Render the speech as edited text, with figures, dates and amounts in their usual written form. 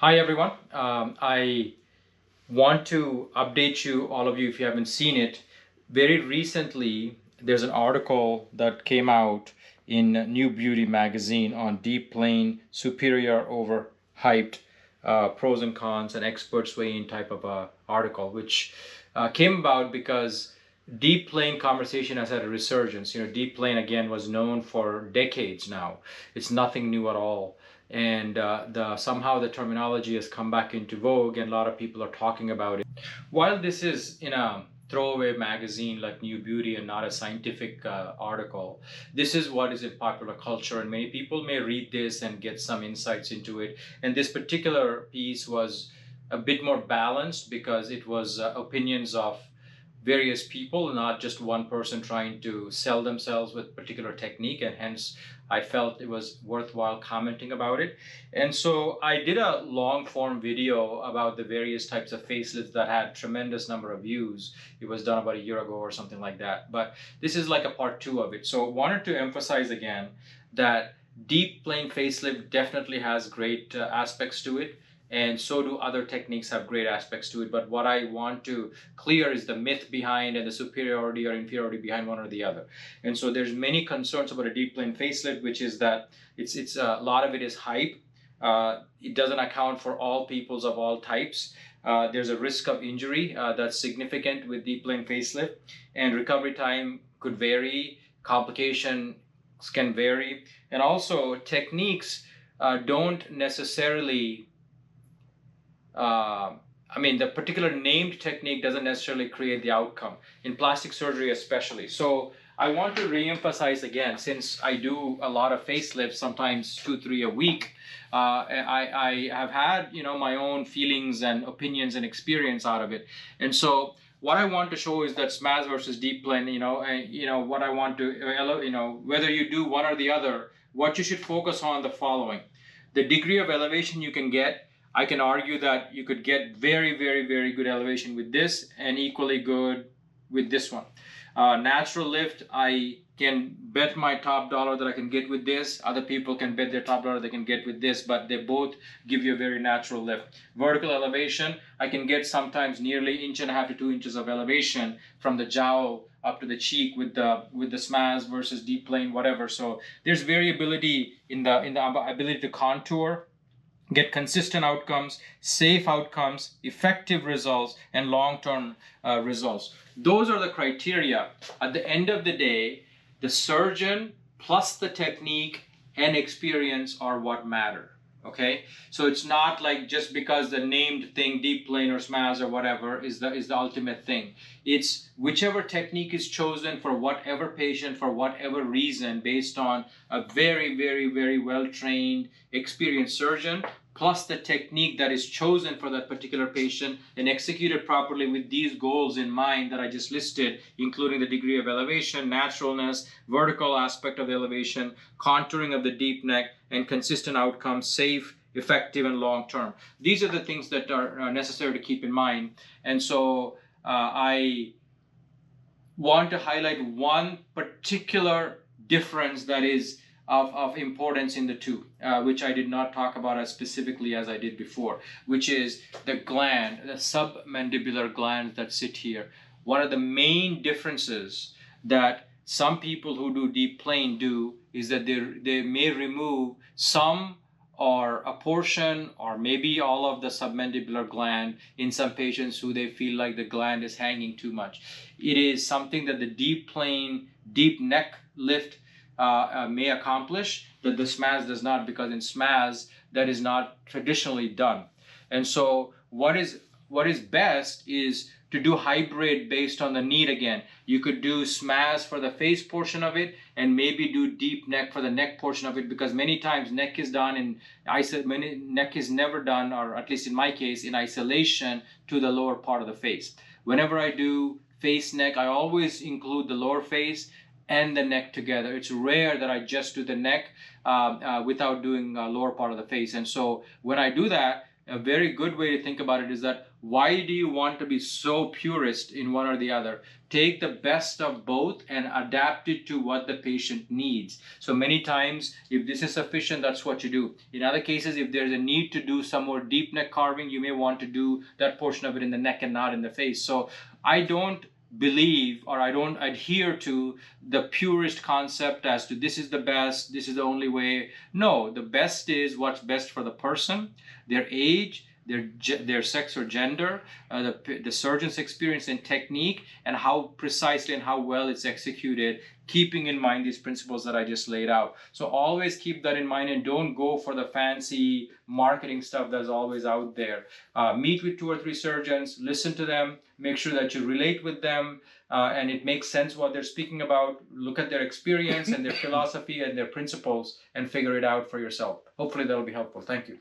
Hi everyone. I want to update you, all of you, if you haven't seen it. Very recently, there's an article that came out in New Beauty magazine on deep plane, superior over hyped, pros and cons, and experts weigh in type of article, which came about because deep plane conversation has had a resurgence. Deep plane again was known for decades now. It's nothing new at all, and the somehow the terminology has come back into vogue, and a lot of people are talking about it. While this is in a throwaway magazine like New Beauty and not a scientific article, this is what is in popular culture, and many people may read this and get some insights into it. And this particular piece was a bit more balanced because it was opinions of various people, not just one person trying to sell themselves with particular technique, and hence I felt it was worthwhile commenting about it. And so I did a long form video about the various types of facelifts that had tremendous number of views. It was done about a year ago or something like that. But this is like a part two of it. So wanted to emphasize again that deep plane facelift definitely has great aspects to it, and so do other techniques have great aspects to it. But what I want to clear is the myth behind and the superiority or inferiority behind one or the other. And so there's many concerns about a deep plane facelift, which is that it's a lot of it is hype. It doesn't account for all peoples of all types. There's a risk of injury that's significant with deep plane facelift, and recovery time could vary. Complications can vary, and also techniques don't necessarily the particular named technique doesn't necessarily create the outcome in plastic surgery, especially. So I want to re-emphasize again, since I do a lot of facelifts, sometimes 2, 3 a week. I have had my own feelings and opinions and experience out of it, and so what I want to show is that SMAS versus deep plane. And what I want to whether you do one or the other, what you should focus on the following: the degree of elevation you can get. I can argue that you could get very, very, very good elevation with this and equally good with this one. Natural lift, I can bet my top dollar that I can get with this. Other people can bet their top dollar they can get with this, but they both give you a very natural lift. Vertical elevation, I can get sometimes nearly 1.5 to 2 inches of elevation from the jowl up to the cheek with the SMAS versus deep plane, whatever. So there's variability in the ability to contour, get consistent outcomes, safe outcomes, effective results, and long-term results. Those are the criteria. At the end of the day, the surgeon plus the technique and experience are what matter. Okay, so it's not like just because the named thing, deep plane or SMAS or whatever, is the ultimate thing. It's whichever technique is chosen for whatever patient, for whatever reason, based on a very, very, very well trained, experienced surgeon, plus the technique that is chosen for that particular patient and executed properly with these goals in mind that I just listed, including the degree of elevation, naturalness, vertical aspect of the elevation, contouring of the deep neck, and consistent outcomes, safe, effective, and long-term. These are the things that are necessary to keep in mind. And so I want to highlight one particular difference that is of importance in the two, which I did not talk about as specifically as I did before, which is the gland, the submandibular glands that sit here. One of the main differences that some people who do deep plane do is that they may remove some or a portion or maybe all of the submandibular gland in some patients who they feel like the gland is hanging too much. It is something that the deep plane, deep neck lift may accomplish that the SMAS does not, because in SMAS that is not traditionally done. And so what is best is to do hybrid based on the need again. You could do SMAS for the face portion of it and maybe do deep neck for the neck portion of it, because many times neck is done in neck is never done, or at least in my case, in isolation to the lower part of the face. Whenever I do face neck, I always include the lower face and the neck together. It's rare that I just do the neck without doing lower part of the face. And so when I do that, a very good way to think about it is that why do you want to be so purist in one or the other? Take the best of both and adapt it to what the patient needs. So many times, if this is sufficient, that's what you do. In other cases, if there's a need to do some more deep neck carving, you may want to do that portion of it in the neck and not in the face. So I don't believe, or I don't adhere to the purist concept as to this is the best, this is the only way. No, the best is what's best for the person, their age, their sex or gender, the surgeon's experience and technique, and how precisely and how well it's executed, keeping in mind these principles that I just laid out. So always keep that in mind and don't go for the fancy marketing stuff that's always out there. Meet with 2 or 3 surgeons, listen to them, make sure that you relate with them, and it makes sense what they're speaking about. Look at their experience and their philosophy and their principles and figure it out for yourself. Hopefully that'll be helpful. Thank you.